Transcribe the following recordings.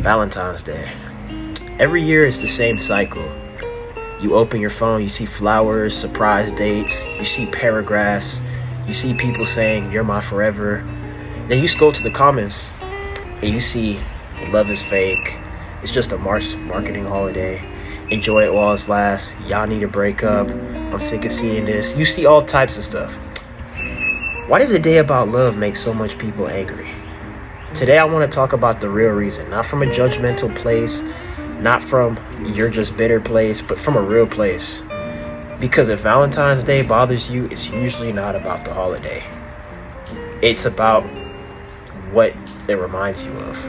Valentine's Day. Every year it's the same cycle. You open your phone, you see flowers, surprise dates, you see paragraphs, you see people saying, "You're my forever." Then you scroll to the comments and you see, "Love is fake. It's just a marketing holiday. Enjoy it while it lasts. Y'all need to break up. I'm sick of seeing this." You see all types of stuff. Why does a day about love make so much people angry? Today I want to talk about the real reason, not from a judgmental place, not from "you're just bitter" place, but from a real place. Because if Valentine's Day bothers you, it's usually not about the holiday. It's about what it reminds you of.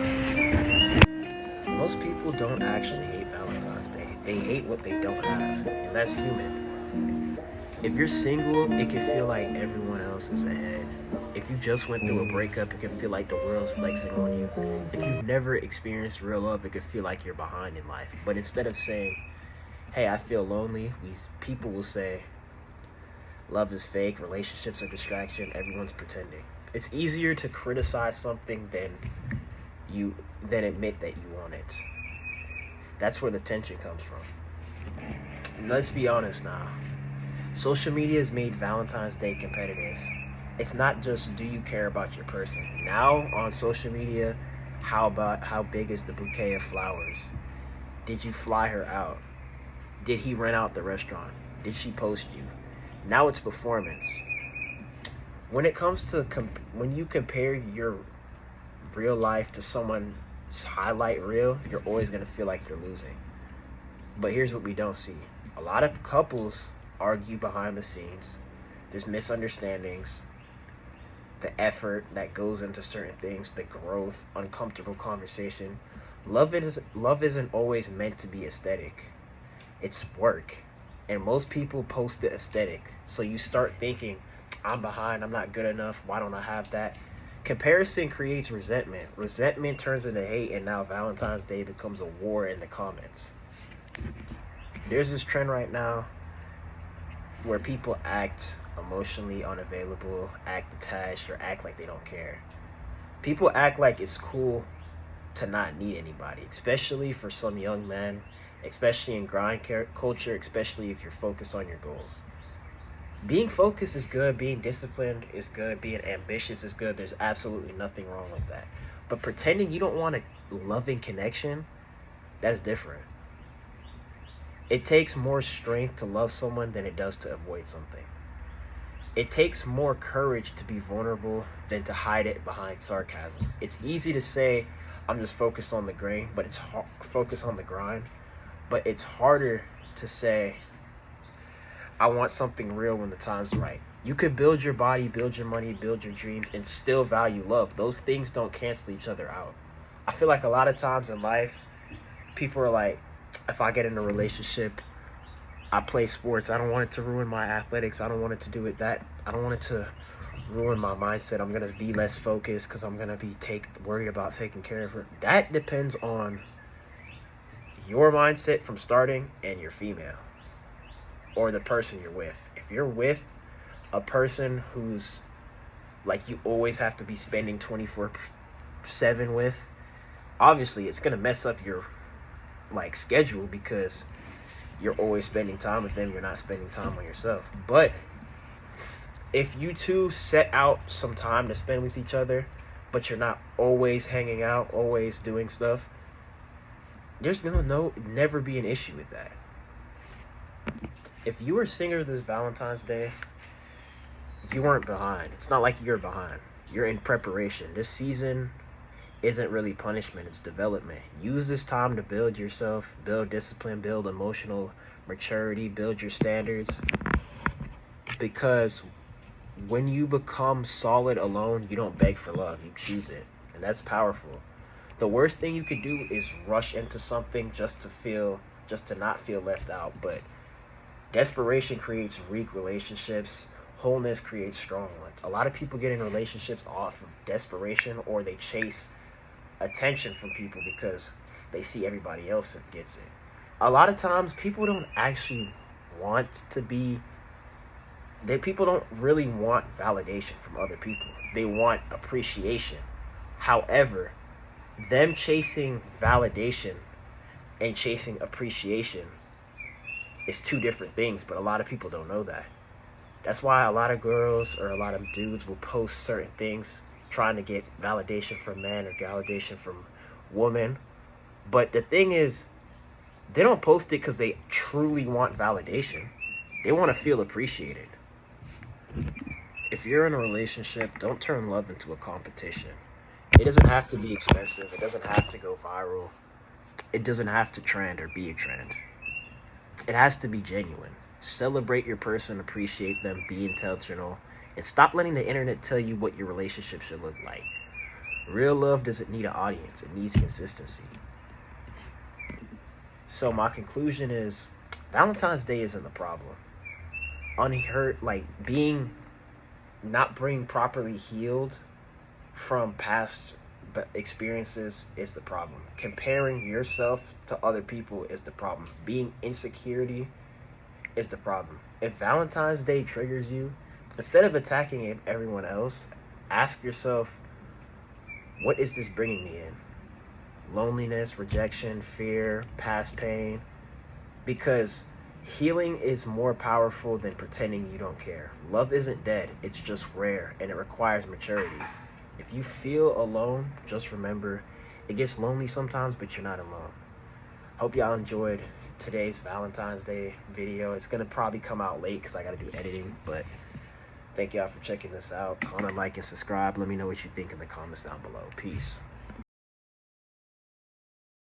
Most people don't actually hate Valentine's Day. They hate what they don't have, and that's human. If you're single, it can feel like everyone else is ahead. If you just went through a breakup, it can feel like the world's flexing on you. If you've never experienced real love, it can feel like you're behind in life. But instead of saying, "Hey, I feel lonely," people will say, "Love is fake, relationships are distraction, everyone's pretending." It's easier to criticize something than admit that you want it. That's where the tension comes from. And let's be honest now. Social media has made Valentine's Day competitive. It's not just, do you care about your person? Now on social media, how big is the bouquet of flowers? Did you fly her out? Did he rent out the restaurant? Did she post you? Now it's performance. When it comes to when you compare your real life to someone's highlight reel, you're always going to feel like you're losing. But here's what we don't see. A lot of couples argue behind the scenes. There's misunderstandings, the effort that goes into certain things, the growth, uncomfortable conversation. Love isn't always meant to be aesthetic. It's work. And most people post the aesthetic. So you start thinking, "I'm behind, I'm not good enough, why don't I have that?" Comparison creates resentment. Resentment turns into hate, and now Valentine's Day becomes a war in the comments. There's this trend right now where people act emotionally unavailable, act detached, or act like they don't care. People act like it's cool to not need anybody, especially for some young men, especially in grind culture, especially if you're focused on your goals. Being focused is good, being disciplined is good, being ambitious is good. There's absolutely nothing wrong with that. But pretending you don't want a loving connection, that's different. It takes more strength to love someone than it does to avoid something. It takes more courage to be vulnerable than to hide it behind sarcasm. It's easy to say, "I'm just focused on the grain," but it's focused on the grind. But it's harder to say, "I want something real when the time's right." You could build your body, build your money, build your dreams, and still value love. Those things don't cancel each other out. I feel like a lot of times in life, people are like, "If I get in a relationship, I play sports. I don't want it to ruin my athletics. I don't want it to do it that. I don't want it to ruin my mindset. I'm gonna be less focused because I'm gonna be worried about taking care of her." That depends on your mindset from starting and your female or the person you're with. If you're with a person who's like you always have to be spending 24/7 with, obviously it's gonna mess up your schedule because you're always spending time with them, you're not spending time on yourself. But if you two set out some time to spend with each other, but you're not always hanging out, always doing stuff, there's never be an issue with that. If you were single this Valentine's Day, you weren't behind. It's not like you're behind. You're in preparation. This season isn't really punishment, it's development. Use this time to build yourself, build discipline, build emotional maturity, build your standards. Because when you become solid alone, you don't beg for love, you choose it. And that's powerful. The worst thing you could do is rush into something just to not feel left out. But desperation creates weak relationships. Wholeness creates strong ones. A lot of people get in relationships off of desperation, or they chase attention from people because they see everybody else that gets it. A lot of times people don't actually want to be people don't really want validation from other people. They want appreciation. However, them chasing validation and chasing appreciation is two different things, but a lot of people don't know that. That's why a lot of girls or a lot of dudes will post certain things trying to get validation from men or validation from women. But the thing is, they don't post it because they truly want validation. They want to feel appreciated. If you're in a relationship, don't turn love into a competition. It doesn't have to be expensive. It doesn't have to go viral. It doesn't have to trend or be a trend. It has to be genuine. Celebrate your person, appreciate them, be intentional, and stop letting the internet tell you what your relationship should look like. Real love doesn't need an audience, it needs consistency. So my conclusion is Valentine's Day isn't the problem. Unhurt, like being properly healed from past experiences is the problem. Comparing yourself to other people is the problem. Being insecurity is the problem. If Valentine's Day triggers you, instead of attacking everyone else, ask yourself, what is this bringing me in? Loneliness, rejection, fear, past pain. Because healing is more powerful than pretending you don't care. Love isn't dead, it's just rare, and it requires maturity. If you feel alone, just remember, it gets lonely sometimes, but you're not alone. Hope y'all enjoyed today's Valentine's Day video. It's going to probably come out late because I got to do editing, but thank y'all for checking this out. Comment, like, and subscribe. Let me know what you think in the comments down below. Peace.